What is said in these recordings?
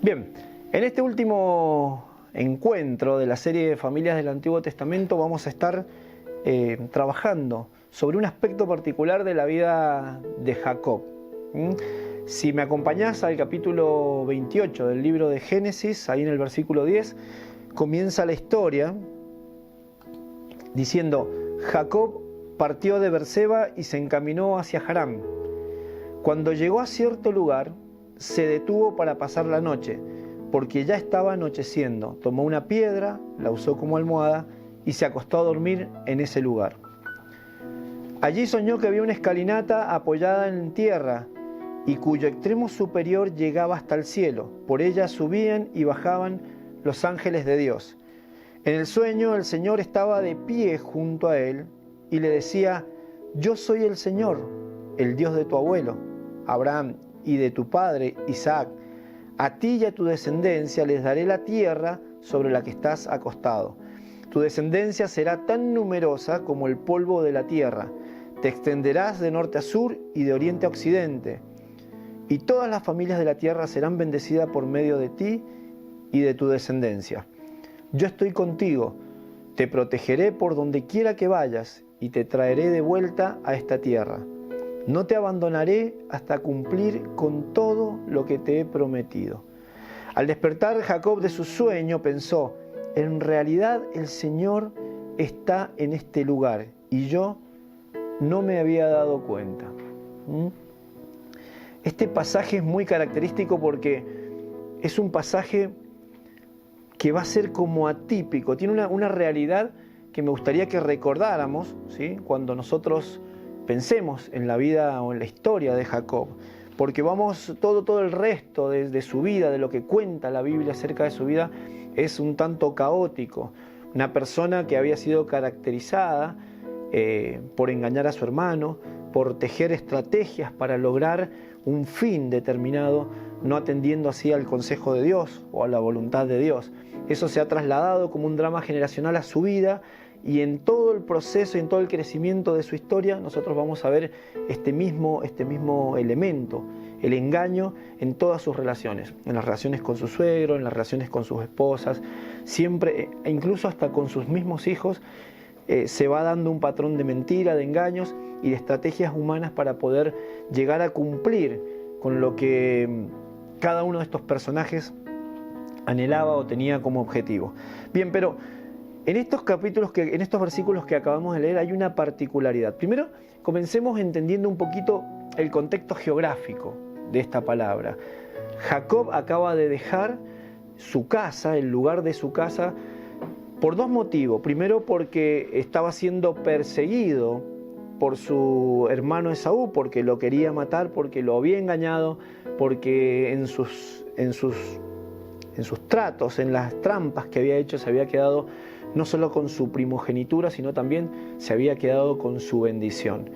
Bien, en este último encuentro de la serie de familias del Antiguo Testamento vamos a estar trabajando sobre un aspecto particular de la vida de Jacob. Si me acompañás al capítulo 28 del libro de Génesis, ahí en el versículo 10, comienza la historia diciendo: Jacob partió de Berseba y se encaminó hacia Harán. Cuando llegó a cierto lugar, se detuvo para pasar la noche, porque ya estaba anocheciendo. Tomó una piedra, la usó como almohada y se acostó a dormir en ese lugar. Allí soñó que había una escalinata apoyada en tierra y cuyo extremo superior llegaba hasta el cielo. Por ella subían y bajaban los ángeles de Dios. En el sueño el Señor estaba de pie junto a él y le decía: yo soy el Señor, el Dios de tu abuelo Abraham y de tu padre Isaac. A ti y a tu descendencia les daré la tierra sobre la que estás acostado. Tu descendencia será tan numerosa como el polvo de la tierra. Te extenderás de norte a sur y de oriente a occidente. Y todas las familias de la tierra serán bendecidas por medio de ti y de tu descendencia. Yo estoy contigo, te protegeré por donde quiera que vayas y te traeré de vuelta a esta tierra. No te abandonaré hasta cumplir con todo lo que te he prometido. Al despertar Jacob de su sueño pensó: en realidad el Señor está en este lugar y yo no me había dado cuenta. Este pasaje es muy característico porque es un pasaje que va a ser como atípico, tiene una realidad que me gustaría que recordáramos, ¿sí?, cuando nosotros pensemos en la vida o en la historia de Jacob, porque vamos, todo el resto de su vida, de lo que cuenta la Biblia acerca de su vida, es un tanto caótico. Una persona que había sido caracterizada por engañar a su hermano, por tejer estrategias para lograr un fin determinado, no atendiendo así al consejo de Dios o a la voluntad de Dios. Eso se ha trasladado como un drama generacional a su vida, y en todo el proceso y en todo el crecimiento de su historia nosotros vamos a ver este mismo elemento, el engaño en todas sus relaciones, en las relaciones con su suegro, en las relaciones con sus esposas, siempre, e incluso hasta con sus mismos hijos, se va dando un patrón de mentira, de engaños y de estrategias humanas para poder llegar a cumplir con lo que cada uno de estos personajes anhelaba o tenía como objetivo. Bien, pero en estos versículos que acabamos de leer hay una particularidad. Primero, comencemos entendiendo un poquito el contexto geográfico de esta palabra. Jacob acaba de dejar su casa, el lugar de su casa, por dos motivos. Primero, porque estaba siendo perseguido por su hermano Esaú, porque lo quería matar, porque lo había engañado, porque en sus tratos, en las trampas que había hecho, se había quedado no solo con su primogenitura, sino también se había quedado con su bendición.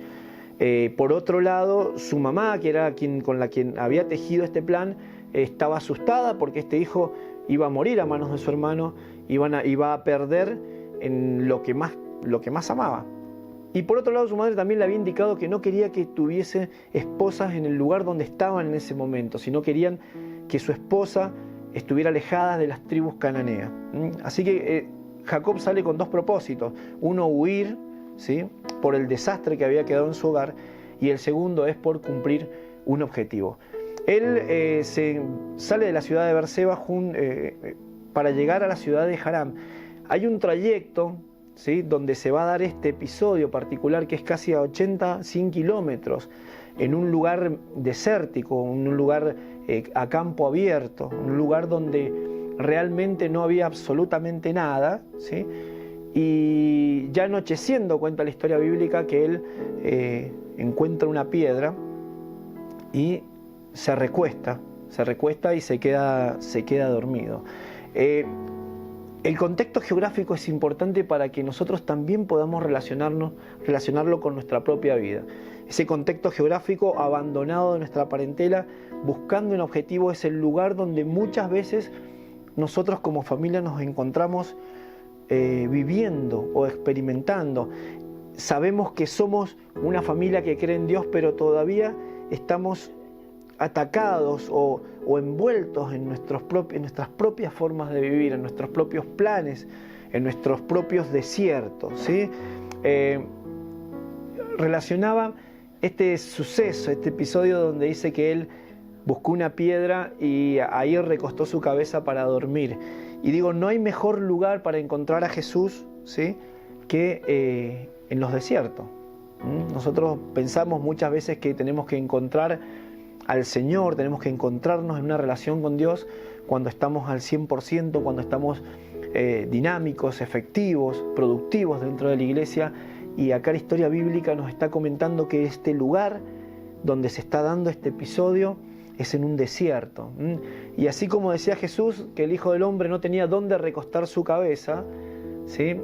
Por otro lado, su mamá, que era con la quien había tejido este plan, estaba asustada porque este hijo iba a morir a manos de su hermano, iba a perder en lo que más amaba. Y por otro lado, su madre también le había indicado que no quería que tuviese esposas en el lugar donde estaban en ese momento, sino querían que su esposa estuviera alejada de las tribus cananeas. Así que Jacob sale con dos propósitos: uno, huir, ¿sí?, por el desastre que había quedado en su hogar, y el segundo es por cumplir un objetivo. Él se sale de la ciudad de Berseba para llegar a la ciudad de Harán. Hay un trayecto, ¿sí?, donde se va a dar este episodio particular que es casi a 100 kilómetros, en un lugar desértico, en un lugar a campo abierto, un lugar donde realmente no había absolutamente nada, ¿sí? Y ya anocheciendo, cuenta la historia bíblica, que él encuentra una piedra y se recuesta y se queda dormido. El contexto geográfico es importante para que nosotros también podamos relacionarlo con nuestra propia vida. Ese contexto geográfico abandonado de nuestra parentela, buscando un objetivo, es el lugar donde muchas veces nosotros como familia nos encontramos viviendo o experimentando. Sabemos que somos una familia que cree en Dios, pero todavía estamos atacados o envueltos en nuestras propias formas de vivir, en nuestros propios planes, en nuestros propios desiertos, ¿sí? Relacionaba este suceso, este episodio donde dice que él buscó una piedra y ahí recostó su cabeza para dormir. Y digo, no hay mejor lugar para encontrar a Jesús, ¿sí?, que en los desiertos. Nosotros pensamos muchas veces que tenemos que encontrar al Señor, tenemos que encontrarnos en una relación con Dios cuando estamos al 100%, cuando estamos dinámicos, efectivos, productivos dentro de la iglesia. Y acá la historia bíblica nos está comentando que este lugar donde se está dando este episodio es en un desierto. Y así como decía Jesús que el Hijo del Hombre no tenía dónde recostar su cabeza, ¿sí?,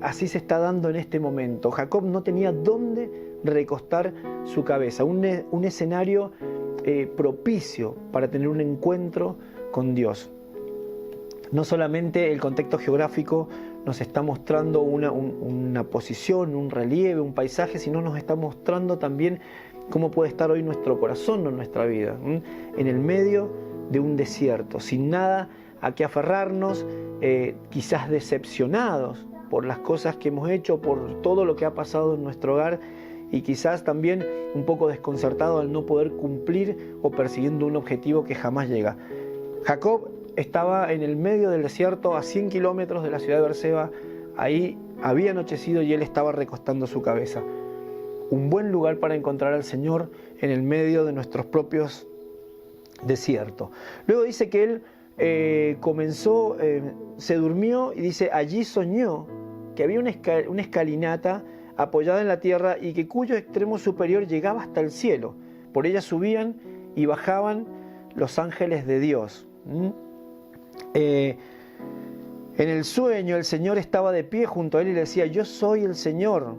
así se está dando en este momento. Jacob no tenía dónde recostar su cabeza, un escenario propicio para tener un encuentro con Dios. No solamente el contexto geográfico nos está mostrando una posición, un relieve, un paisaje, sino nos está mostrando también cómo puede estar hoy nuestro corazón en nuestra vida, en el medio de un desierto, sin nada a qué aferrarnos, quizás decepcionados por las cosas que hemos hecho, por todo lo que ha pasado en nuestro hogar, y quizás también un poco desconcertado al no poder cumplir o persiguiendo un objetivo que jamás llega. Jacob estaba en el medio del desierto, a 100 kilómetros de la ciudad de Beerseba. Ahí había anochecido y él estaba recostando su cabeza. Un buen lugar para encontrar al Señor en el medio de nuestros propios desiertos. Luego dice que él comenzó, se durmió y dice, allí soñó que había una escalinata apoyada en la tierra y que cuyo extremo superior llegaba hasta el cielo. Por ella subían y bajaban los ángeles de Dios. En el sueño el Señor estaba de pie junto a él y le decía, yo soy el Señor,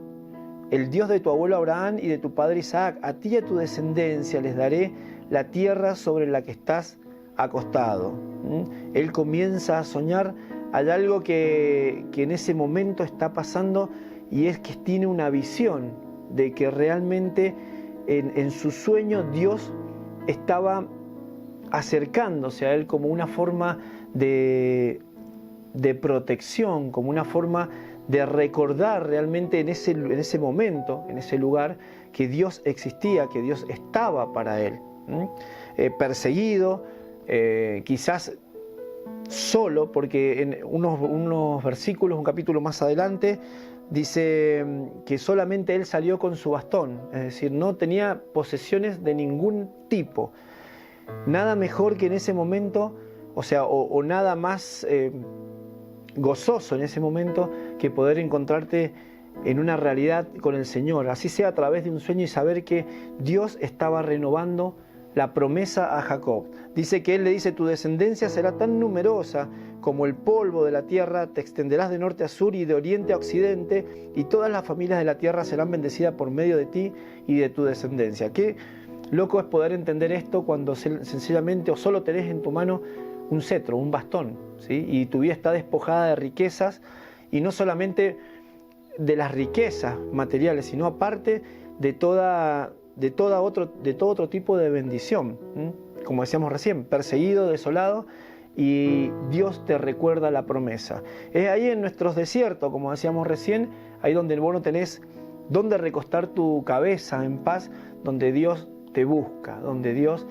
el Dios de tu abuelo Abraham y de tu padre Isaac. A ti y a tu descendencia les daré la tierra sobre la que estás acostado. Él comienza a soñar. Hay algo que en ese momento está pasando, y es que tiene una visión de que realmente en su sueño Dios estaba acercándose a él como una forma de protección, como una forma de recordar realmente en ese momento, en ese lugar, que Dios existía, que Dios estaba para él. Perseguido, quizás solo, porque en unos versículos, un capítulo más adelante, dice que solamente él salió con su bastón, es decir, no tenía posesiones de ningún tipo. Nada mejor que en ese momento, o nada más gozoso en ese momento que poder encontrarte en una realidad con el Señor, así sea a través de un sueño, y saber que Dios estaba renovando la promesa a Jacob. Dice que él le dice, tu descendencia será tan numerosa como el polvo de la tierra, te extenderás de norte a sur y de oriente a occidente, y todas las familias de la tierra serán bendecidas por medio de ti y de tu descendencia. Qué loco es poder entender esto cuando sencillamente o solo tenés en tu mano un cetro, un bastón, ¿sí? Y tu vida está despojada de riquezas, y no solamente de las riquezas materiales, sino aparte de todo otro tipo de bendición. Como decíamos recién, perseguido, desolado, y Dios te recuerda la promesa. Es ahí en nuestros desiertos, como decíamos recién, ahí donde vos no tenés dónde recostar tu cabeza en paz, donde Dios te busca, donde Dios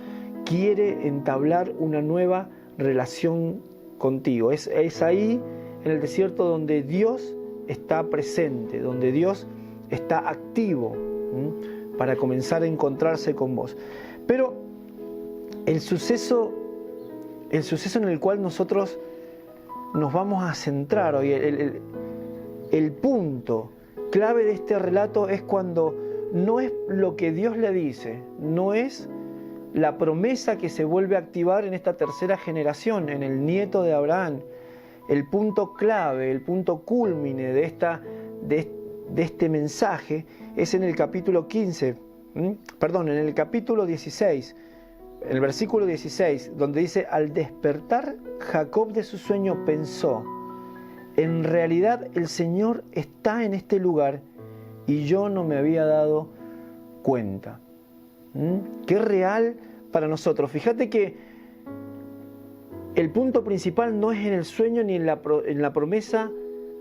quiere entablar una nueva relación contigo. Es ahí en el desierto donde Dios está presente, donde Dios está activo para comenzar a encontrarse con vos. Pero el suceso en el cual nosotros nos vamos a centrar hoy, el punto clave de este relato es cuando no es lo que Dios le dice, no es la promesa que se vuelve a activar en esta tercera generación, en el nieto de Abraham. El punto clave, el punto cúlmine de este mensaje es en el capítulo 15, en el capítulo 16, en el versículo 16, donde dice, al despertar Jacob de su sueño pensó, en realidad el Señor está en este lugar y yo no me había dado cuenta. Qué real para nosotros. Fíjate que el punto principal no es en el sueño ni en la promesa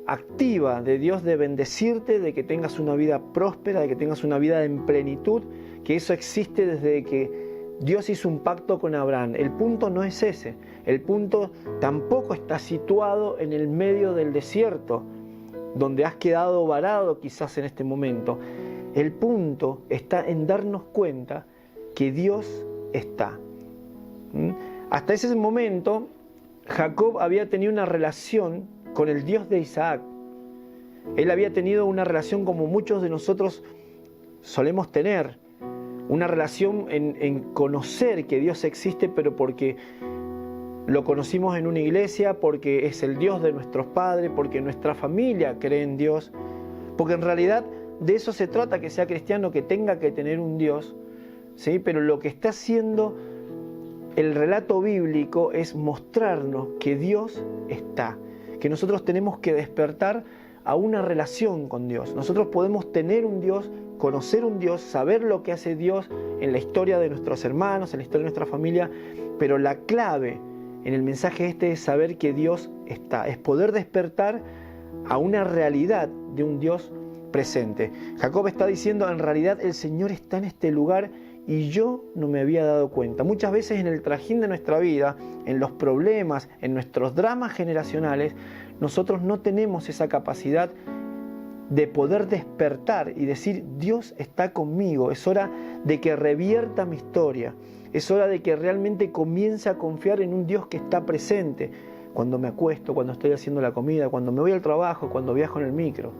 activa de Dios de bendecirte, de que tengas una vida próspera, de que tengas una vida en plenitud, que eso existe desde que Dios hizo un pacto con Abraham. El punto no es ese. El punto tampoco está situado en el medio del desierto, donde has quedado varado quizás en este momento. El punto está en darnos cuenta que Dios está. Hasta ese momento, Jacob había tenido una relación con el Dios de Isaac. Él había tenido una relación como muchos de nosotros solemos tener, una relación en conocer que Dios existe, pero porque lo conocimos en una iglesia, porque es el Dios de nuestros padres, porque nuestra familia cree en Dios, porque en realidad de eso se trata, que sea cristiano, que tenga que tener un Dios, ¿sí? Pero lo que está haciendo el relato bíblico es mostrarnos que Dios está, que nosotros tenemos que despertar a una relación con Dios. Nosotros podemos tener un Dios, conocer un Dios, saber lo que hace Dios en la historia de nuestros hermanos, en la historia de nuestra familia, pero la clave en el mensaje este es saber que Dios está, es poder despertar a una realidad de un Dios presente. Jacob está diciendo, en realidad el Señor está en este lugar y yo no me había dado cuenta. Muchas veces en el trajín de nuestra vida, en los problemas, en nuestros dramas generacionales, nosotros no tenemos esa capacidad de poder despertar y decir, Dios está conmigo, es hora de que revierta mi historia, es hora de que realmente comience a confiar en un Dios que está presente cuando me acuesto, cuando estoy haciendo la comida, cuando me voy al trabajo, cuando viajo en el micro.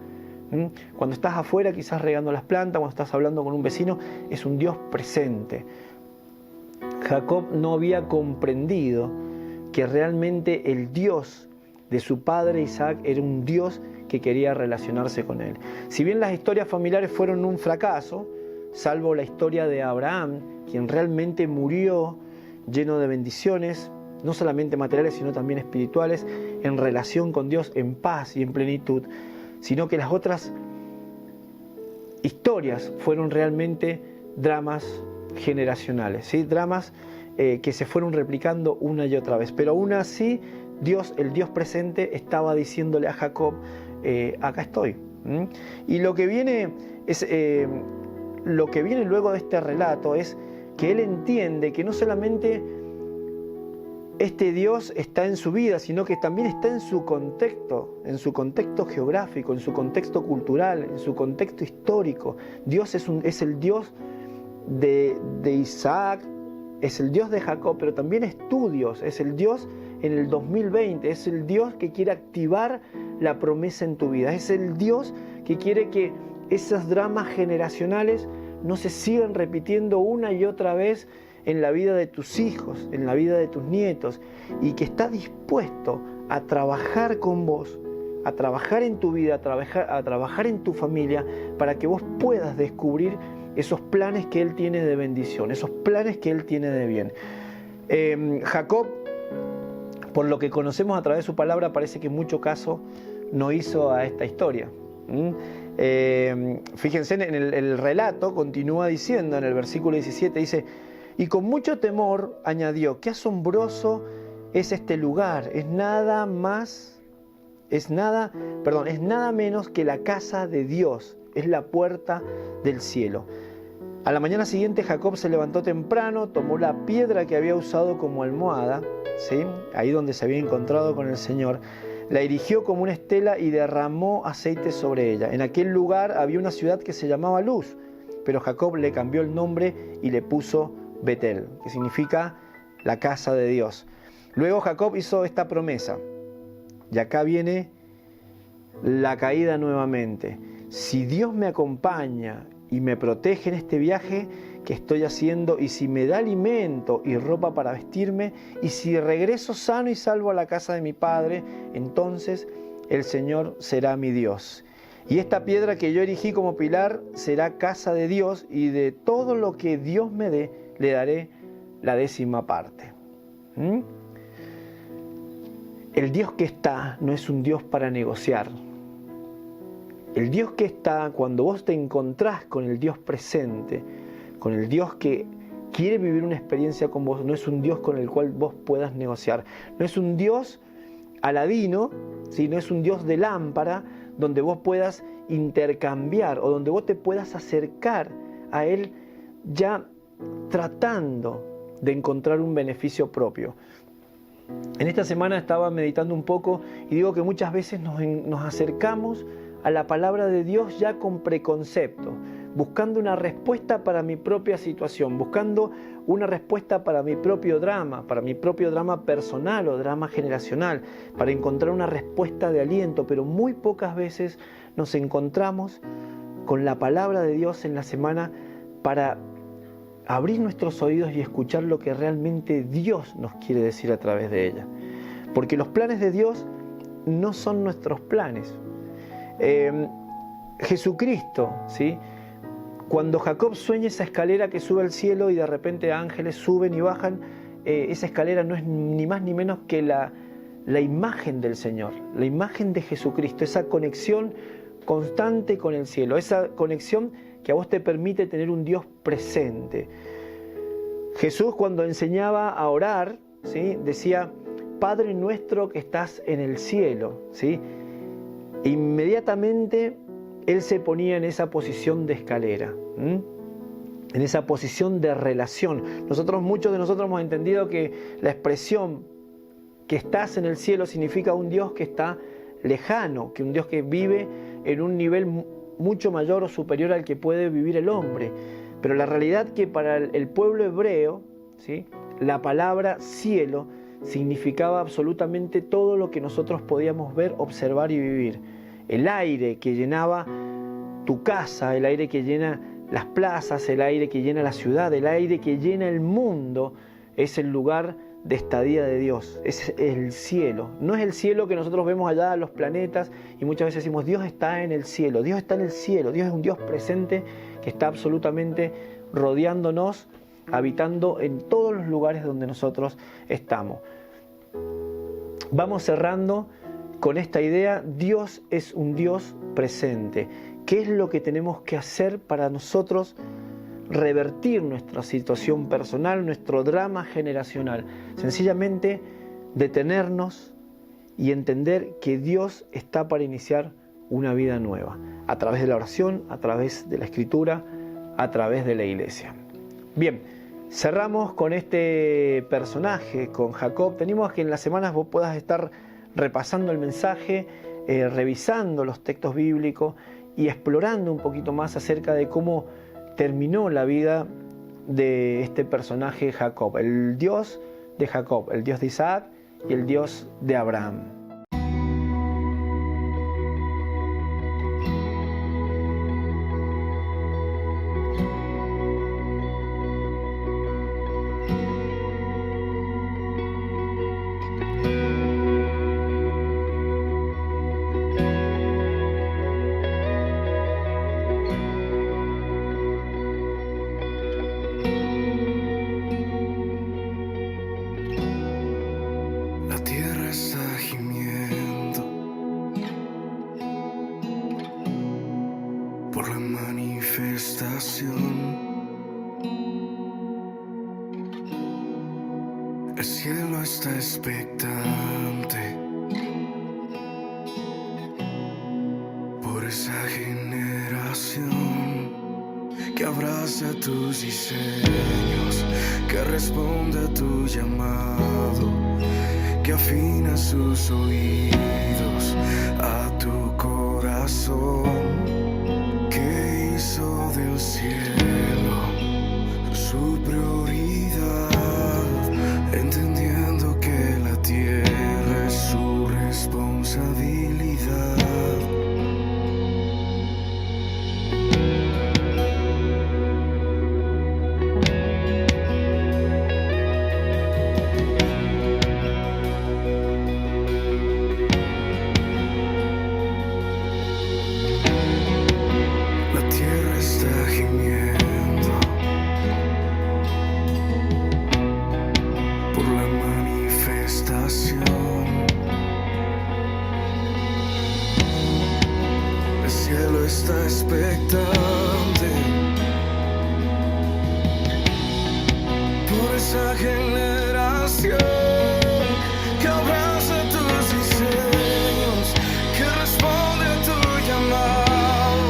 Cuando estás afuera, quizás regando las plantas, cuando estás hablando con un vecino, es un Dios presente. Jacob no había comprendido que realmente el Dios de su padre Isaac era un Dios que quería relacionarse con él. Si bien las historias familiares fueron un fracaso, salvo la historia de Abraham, quien realmente murió lleno de bendiciones, no solamente materiales, sino también espirituales, en relación con Dios, en paz y en plenitud, sino que las otras historias fueron realmente dramas generacionales, ¿sí? Dramas que se fueron replicando una y otra vez. Pero aún así, Dios, el Dios presente, estaba diciéndole a Jacob, acá estoy. Y lo que viene luego de este relato es que él entiende que no solamente este Dios está en su vida, sino que también está en su contexto geográfico, en su contexto cultural, en su contexto histórico. Dios es el Dios de Isaac, es el Dios de Jacob, pero también es tu Dios, es el Dios en el 2020, es el Dios que quiere activar la promesa en tu vida, es el Dios que quiere que esos dramas generacionales no se sigan repitiendo una y otra vez en la vida de tus hijos, en la vida de tus nietos, y que está dispuesto a trabajar con vos, a trabajar en tu vida, a trabajar en tu familia, para que vos puedas descubrir esos planes que Él tiene de bendición, esos planes que Él tiene de bien. Jacob, por lo que conocemos a través de su palabra, parece que en mucho caso no hizo a esta historia. Fíjense en el relato, continúa diciendo en el versículo 17, dice, y con mucho temor añadió, qué asombroso es este lugar, es nada menos que la casa de Dios, es la puerta del cielo. A la mañana siguiente Jacob se levantó temprano, tomó la piedra que había usado como almohada, ¿sí? Ahí donde se había encontrado con el Señor, la erigió como una estela y derramó aceite sobre ella. En aquel lugar había una ciudad que se llamaba Luz, pero Jacob le cambió el nombre y le puso Betel, que significa la casa de Dios. Luego Jacob hizo esta promesa, y acá viene la caída nuevamente. Si Dios me acompaña y me protege en este viaje que estoy haciendo, y si me da alimento y ropa para vestirme, y si regreso sano y salvo a la casa de mi padre, entonces el Señor será mi Dios. Y esta piedra que yo erigí como pilar será casa de Dios, y de todo lo que Dios me dé, le daré la 10ª parte. El Dios que está no es un Dios para negociar. El Dios que está, cuando vos te encontrás con el Dios presente, con el Dios que quiere vivir una experiencia con vos, no es un Dios con el cual vos puedas negociar. No es un Dios aladino, ¿sí? No es un Dios de lámpara donde vos puedas intercambiar o donde vos te puedas acercar a Él ya tratando de encontrar un beneficio propio. En esta semana estaba meditando un poco y digo que muchas veces nos acercamos a la palabra de Dios ya con preconcepto, buscando una respuesta para mi propia situación, buscando una respuesta para mi propio drama personal o drama generacional, para encontrar una respuesta de aliento, pero muy pocas veces nos encontramos con la palabra de Dios en la semana para abrir nuestros oídos y escuchar lo que realmente Dios nos quiere decir a través de ella. Porque los planes de Dios no son nuestros planes. Jesucristo, ¿sí? Cuando Jacob sueña esa escalera que sube al cielo y de repente ángeles suben y bajan, esa escalera no es ni más ni menos que la imagen del Señor, la imagen de Jesucristo, esa conexión constante con el cielo, esa conexión que a vos te permite tener un Dios presente. Jesús, cuando enseñaba a orar, ¿sí? Decía: Padre nuestro que estás en el cielo, ¿sí? Inmediatamente Él se ponía en esa posición de escalera, en esa posición de relación. Muchos de nosotros hemos entendido que la expresión que estás en el cielo significa un Dios que está lejano, que un Dios que vive en un nivel mucho mayor o superior al que puede vivir el hombre. Pero la realidad que para el pueblo hebreo, ¿sí? La palabra cielo significaba absolutamente todo lo que nosotros podíamos ver, observar y vivir. El aire que llenaba tu casa, el aire que llena las plazas, el aire que llena la ciudad, el aire que llena el mundo, es el lugar de estadía de Dios, es el cielo. No es el cielo que nosotros vemos allá, los planetas, y muchas veces decimos: Dios está en el cielo. Dios está en el cielo. Dios es un Dios presente que está absolutamente rodeándonos, habitando en todos los lugares donde nosotros estamos. Vamos cerrando con esta idea: Dios es un Dios presente. ¿Qué es lo que tenemos que hacer para nosotros revertir nuestra situación personal, nuestro drama generacional? Sencillamente detenernos y entender que Dios está para iniciar una vida nueva, a través de la oración, a través de la Escritura, a través de la iglesia. Bien, cerramos con este personaje, con Jacob. Tenemos que en las semanas vos puedas estar repasando el mensaje, revisando los textos bíblicos y explorando un poquito más acerca de cómo terminó la vida de este personaje Jacob, el Dios de Jacob, el Dios de Isaac y el Dios de Abraham. El cielo está expectante por esa generación que abraza tus diseños, que responde a tu llamado, que afina sus oídos a tu corazón, que hizo del cielo su prioridad, entendiendo que la tierra es su responsabilidad. La tierra está gimiendo por la manifestación. El cielo está expectante esa generación que abraza tus diseños, que responde a tu llamado,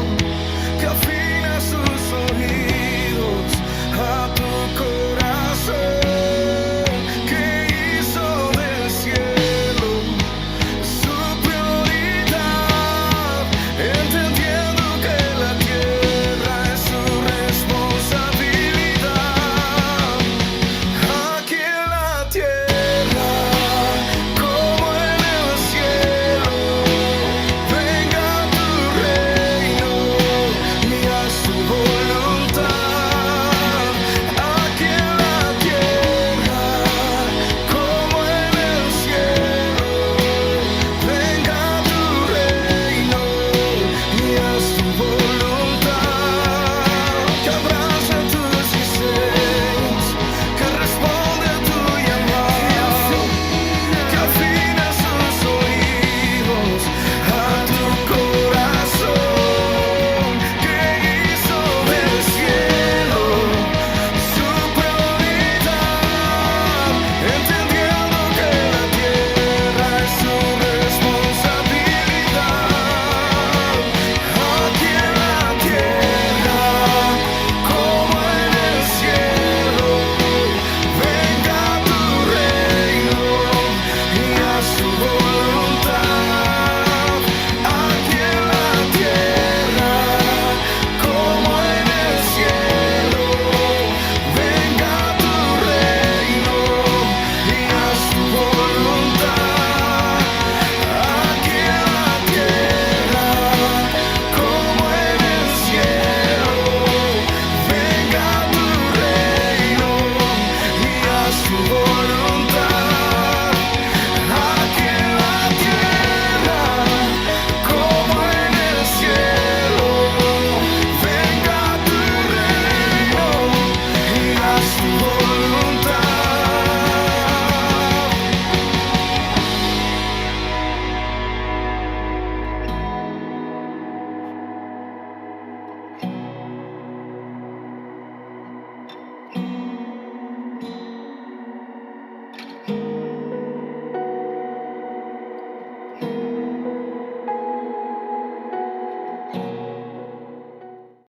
que afina sus oídos a tu corazón, que hizo del cielo su prioridad, entendiendo que la tierra es su responsabilidad. Aquí en la tierra, como en el cielo, venga tu reino y haz tu voluntad. Aquí en la tierra, como en el cielo, venga tu reino y haz tu voluntad. Que abraza tus diseños, que responde a tu llamado, que afina sus oídos a tu corazón, que hizo del cielo su prioridad, entendiendo que la tierra es su responsabilidad. Aquí en la tierra, como en el cielo, venga tu reino y haz tu voluntad. Aquí en la tierra, como en el cielo, venga tu reino y haz tu voluntad. Aquí en la tierra, como en el cielo, venga tu reino y haz tu voluntad.